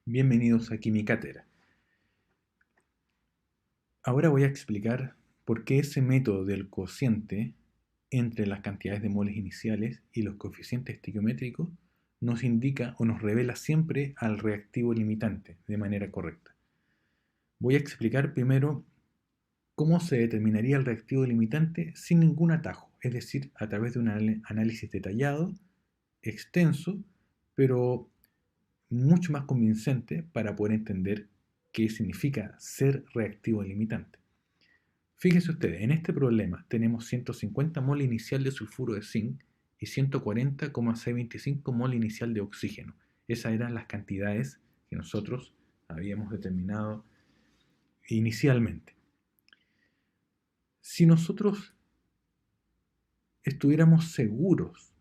Bienvenidos a Quimicátera. Ahora voy a explicar por qué ese método del cociente entre las cantidades de moles iniciales y los coeficientes estequiométricos nos indica o nos revela siempre al reactivo limitante de manera correcta. Voy a explicar primero cómo se determinaría el reactivo limitante sin ningún atajo, es decir, a través de un análisis detallado, extenso, pero mucho más convincente para poder entender qué significa ser reactivo limitante. Fíjense ustedes, en este problema tenemos 150 mol inicial de sulfuro de zinc y 140,625 mol inicial de oxígeno. Esas eran las cantidades que nosotros habíamos determinado inicialmente. Si nosotros estuviéramos seguros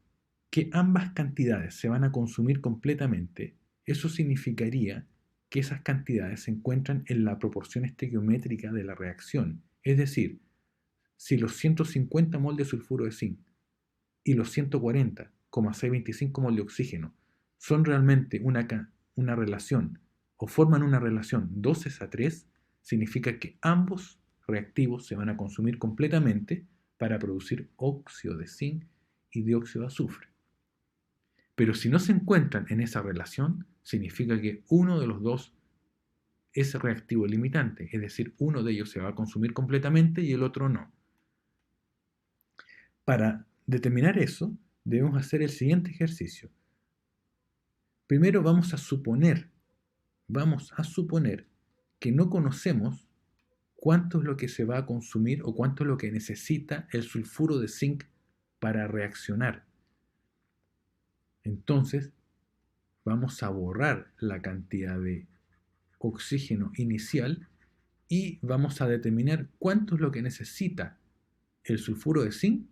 que ambas cantidades se van a consumir completamente, eso significaría que esas cantidades se encuentran en la proporción estequiométrica de la reacción. Es decir, si los 150 mol de sulfuro de zinc y los 140,625 mol de oxígeno son realmente una relación o forman una relación 2:3, significa que ambos reactivos se van a consumir completamente para producir óxido de zinc y dióxido de azufre. Pero si no se encuentran en esa relación, significa que uno de los dos es reactivo limitante, es decir, uno de ellos se va a consumir completamente y el otro no. Para determinar eso, debemos hacer el siguiente ejercicio. Primero vamos a suponer que no conocemos cuánto es lo que se va a consumir o cuánto es lo que necesita el sulfuro de zinc para reaccionar. Entonces, vamos a borrar la cantidad de oxígeno inicial y vamos a determinar cuánto es lo que necesita el sulfuro de zinc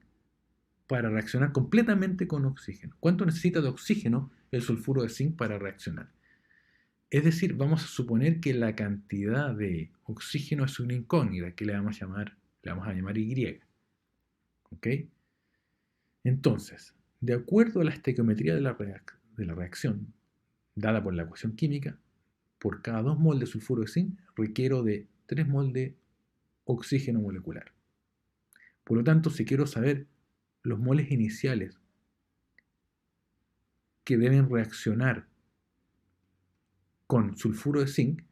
para reaccionar completamente con oxígeno. ¿Cuánto necesita de oxígeno el sulfuro de zinc para reaccionar? Es decir, vamos a suponer que la cantidad de oxígeno es una incógnita que le vamos a llamar Y. ¿Ok? Entonces, de acuerdo a la estequiometría de la reacción dada por la ecuación química, por cada 2 mol de sulfuro de zinc requiero de 3 mol de oxígeno molecular. Por lo tanto, si quiero saber los moles iniciales que deben reaccionar con sulfuro de zinc,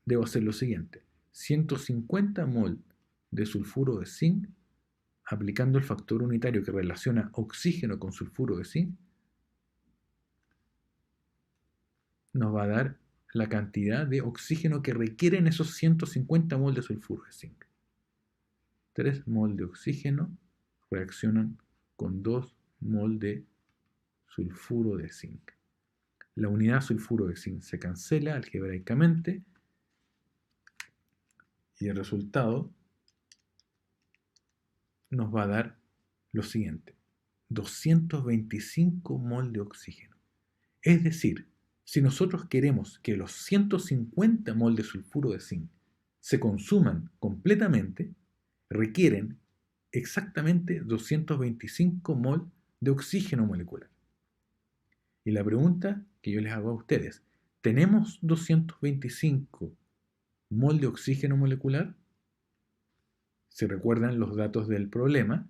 debo hacer lo siguiente: 150 mol de sulfuro de zinc aplicando el factor unitario que relaciona oxígeno con sulfuro de zinc nos va a dar la cantidad de oxígeno que requieren esos 150 mol de sulfuro de zinc. 3 mol de oxígeno reaccionan con 2 mol de sulfuro de zinc. La unidad sulfuro de zinc se cancela algebraicamente y el resultado nos va a dar lo siguiente: 225 mol de oxígeno. Es decir, si nosotros queremos que los 150 mol de sulfuro de zinc se consuman completamente, requieren exactamente 225 mol de oxígeno molecular. Y la pregunta que yo les hago a ustedes: ¿tenemos 225 mol de oxígeno molecular? Si recuerdan los datos del problema,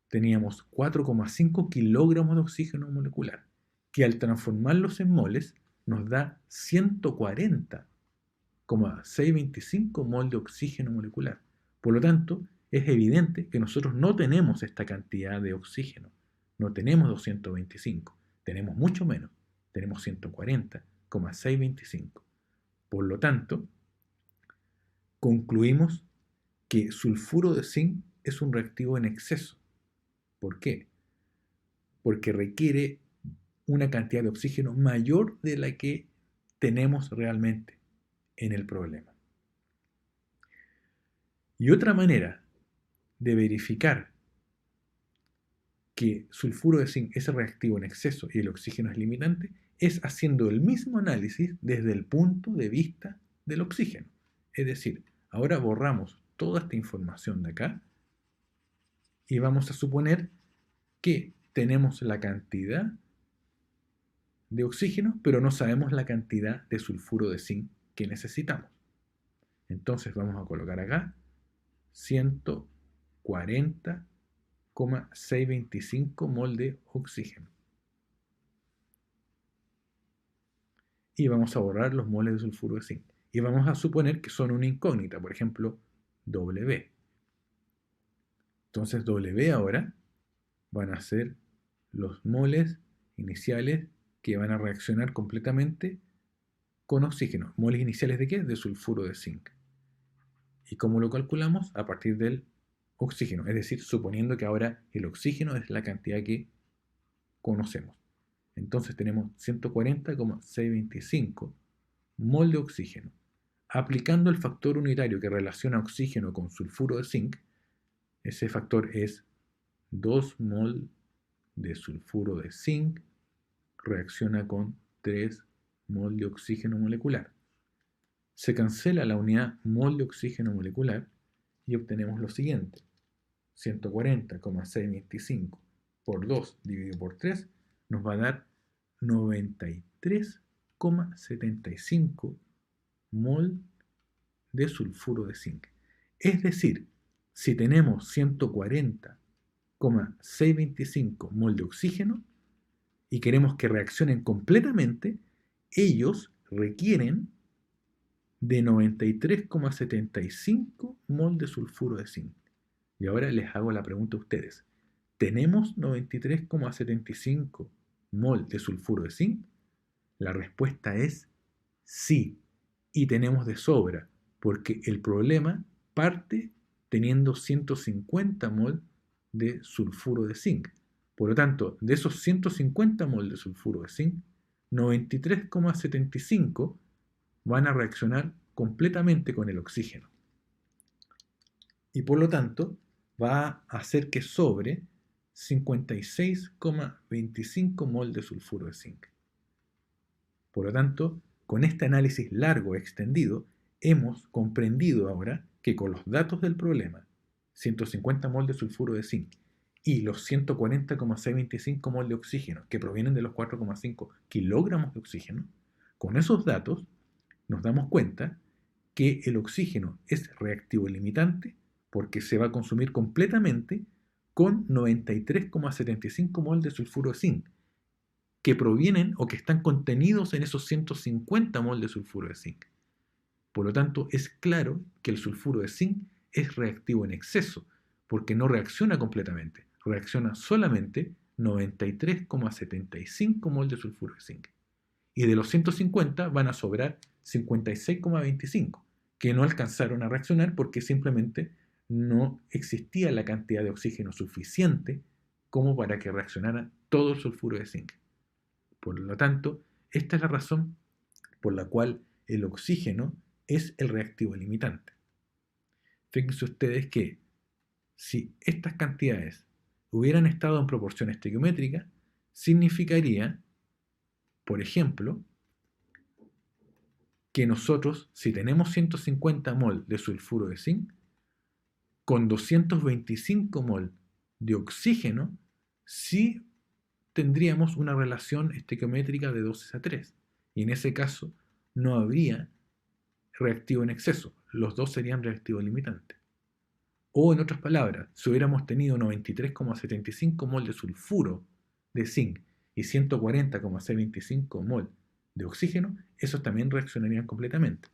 teníamos 4,5 kilogramos de oxígeno molecular, que al transformarlos en moles nos da 140,625 mol de oxígeno molecular. Por lo tanto, es evidente que nosotros no tenemos esta cantidad de oxígeno. No tenemos 225, tenemos mucho menos, tenemos 140,625. Por lo tanto, concluimos que sulfuro de zinc es un reactivo en exceso. ¿Por qué? Porque requiere una cantidad de oxígeno mayor de la que tenemos realmente en el problema. Y otra manera de verificar que sulfuro de zinc es reactivo en exceso y el oxígeno es limitante es haciendo el mismo análisis desde el punto de vista del oxígeno. Es decir, ahora borramos toda esta información de acá y vamos a suponer que tenemos la cantidad de oxígeno, pero no sabemos la cantidad de sulfuro de zinc que necesitamos. Entonces vamos a colocar acá 140,625 mol de oxígeno. Y vamos a borrar los moles de sulfuro de zinc. Y vamos a suponer que son una incógnita, por ejemplo, W. Entonces W ahora van a ser los moles iniciales que van a reaccionar completamente con oxígeno. ¿Moles iniciales de qué? De sulfuro de zinc. ¿Y cómo lo calculamos? A partir del oxígeno, es decir, suponiendo que ahora el oxígeno es la cantidad que conocemos. Entonces tenemos 140,625 mol de oxígeno. Aplicando el factor unitario que relaciona oxígeno con sulfuro de zinc, ese factor es 2 mol de sulfuro de zinc reacciona con 3 mol de oxígeno molecular. Se cancela la unidad mol de oxígeno molecular y obtenemos lo siguiente. 140,625 por 2 dividido por 3 nos va a dar 93,75 mol de sulfuro de zinc. Es decir, si tenemos 140,625 mol de oxígeno y queremos que reaccionen completamente, ellos requieren de 93,75 mol de sulfuro de zinc. Y ahora les hago la pregunta a ustedes. ¿Tenemos 93,75 mol de sulfuro de zinc? La respuesta es sí. Y tenemos de sobra, porque el problema parte teniendo 150 mol de sulfuro de zinc. Por lo tanto, de esos 150 mol de sulfuro de zinc, 93,75 van a reaccionar completamente con el oxígeno. Y por lo tanto, va a hacer que sobre 56,25 mol de sulfuro de zinc. Por lo tanto, con este análisis largo extendido, hemos comprendido ahora que con los datos del problema, 150 mol de sulfuro de zinc y los 140,625 mol de oxígeno que provienen de los 4,5 kilogramos de oxígeno, con esos datos nos damos cuenta que el oxígeno es reactivo limitante porque se va a consumir completamente con 93,75 mol de sulfuro de zinc, que provienen o que están contenidos en esos 150 mol de sulfuro de zinc. Por lo tanto, es claro que el sulfuro de zinc es reactivo en exceso, porque no reacciona completamente, reacciona solamente 93,75 mol de sulfuro de zinc. Y de los 150 van a sobrar 56,25, que no alcanzaron a reaccionar porque simplemente no existía la cantidad de oxígeno suficiente como para que reaccionara todo el sulfuro de zinc. Por lo tanto, esta es la razón por la cual el oxígeno es el reactivo limitante. Fíjense ustedes que si estas cantidades hubieran estado en proporción estequiométrica, significaría, por ejemplo, que nosotros, si tenemos 150 mol de sulfuro de zinc, con 225 mol de oxígeno, sí tendríamos una relación estequiométrica de 2:3. Y en ese caso no habría reactivo en exceso. Los dos serían reactivo limitante. O en otras palabras, si hubiéramos tenido 93,75 mol de sulfuro de zinc y 140,625 mol de oxígeno, esos también reaccionarían completamente.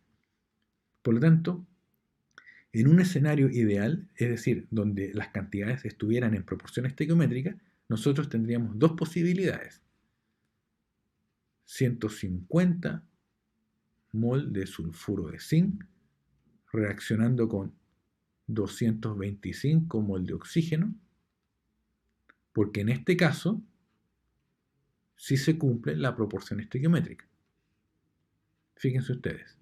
Por lo tanto, en un escenario ideal, es decir, donde las cantidades estuvieran en proporción estequiométrica, nosotros tendríamos dos posibilidades. 150 mol de sulfuro de zinc reaccionando con 225 mol de oxígeno, porque en este caso sí se cumple la proporción estequiométrica. Fíjense ustedes.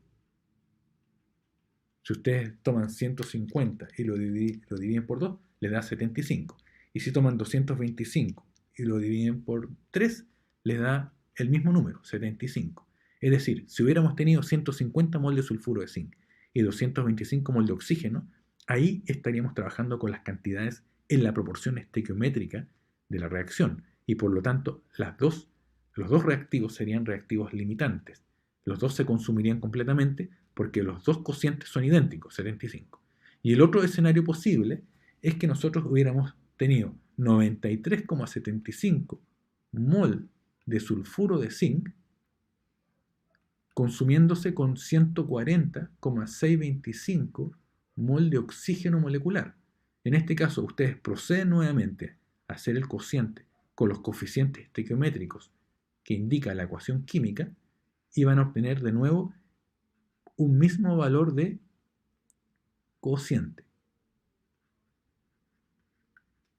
Si ustedes toman 150 y lo dividen por 2, les da 75. Y si toman 225 y lo dividen por 3, les da el mismo número, 75. Es decir, si hubiéramos tenido 150 mol de sulfuro de zinc y 225 mol de oxígeno, ahí estaríamos trabajando con las cantidades en la proporción estequiométrica de la reacción. Y por lo tanto, las dos Los dos reactivos serían reactivos limitantes. Los dos se consumirían completamente porque los dos cocientes son idénticos, 75. Y el otro escenario posible es que nosotros hubiéramos tenido 93,75 mol de sulfuro de zinc consumiéndose con 140,625 mol de oxígeno molecular. En este caso, ustedes proceden nuevamente a hacer el cociente con los coeficientes estequiométricos que indica la ecuación química y van a obtener de nuevo un mismo valor de cociente.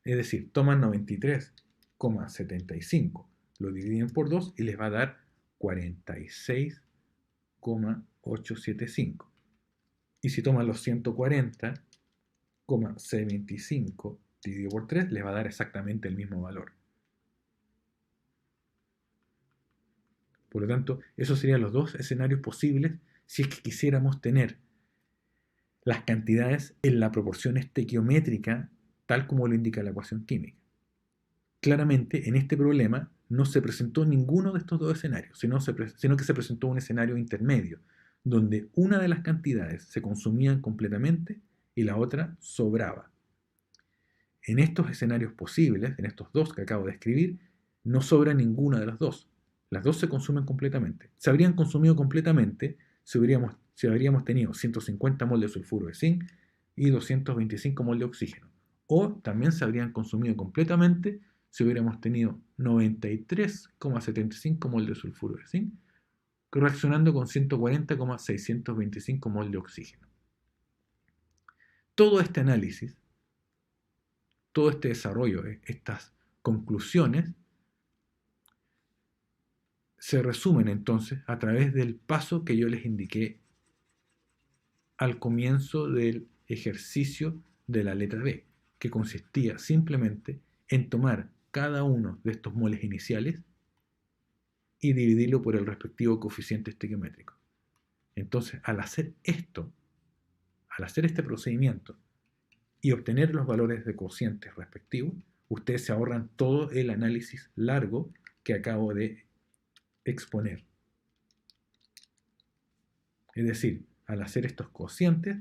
Es decir, toman 93,75, lo dividen por 2 y les va a dar 46,875. Y si toman los 140,625 dividido por 3, les va a dar exactamente el mismo valor. Por lo tanto, esos serían los dos escenarios posibles si es que quisiéramos tener las cantidades en la proporción estequiométrica tal como lo indica la ecuación química. Claramente, en este problema no se presentó ninguno de estos dos escenarios, sino que se presentó un escenario intermedio, donde una de las cantidades se consumía completamente y la otra sobraba. En estos escenarios posibles, en estos dos que acabo de escribir, no sobra ninguna de las dos. Las dos se consumen completamente. Se habrían consumido completamente si habríamos tenido 150 mol de sulfuro de zinc y 225 mol de oxígeno. O también se habrían consumido completamente si hubiéramos tenido 93,75 mol de sulfuro de zinc reaccionando con 140,625 mol de oxígeno. Todo este análisis, todo este desarrollo, estas conclusiones, se resumen entonces a través del paso que yo les indiqué al comienzo del ejercicio de la letra B, que consistía simplemente en tomar cada uno de estos moles iniciales y dividirlo por el respectivo coeficiente estequiométrico. Entonces, al hacer esto, al hacer este procedimiento y obtener los valores de cocientes respectivos, ustedes se ahorran todo el análisis largo que acabo de exponer. Es decir, al hacer estos cocientes,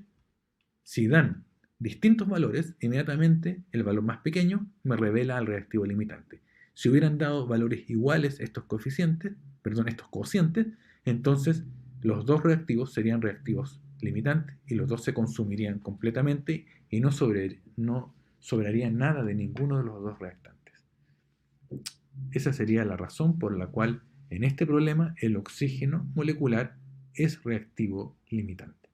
si dan distintos valores, inmediatamente el valor más pequeño me revela al reactivo limitante. Si hubieran dado valores iguales estos coeficientes, estos cocientes, entonces los dos reactivos serían reactivos limitantes y los dos se consumirían completamente y no sobraría nada de ninguno de los dos reactantes. Esa sería la razón por la cual en este problema el oxígeno molecular es reactivo limitante.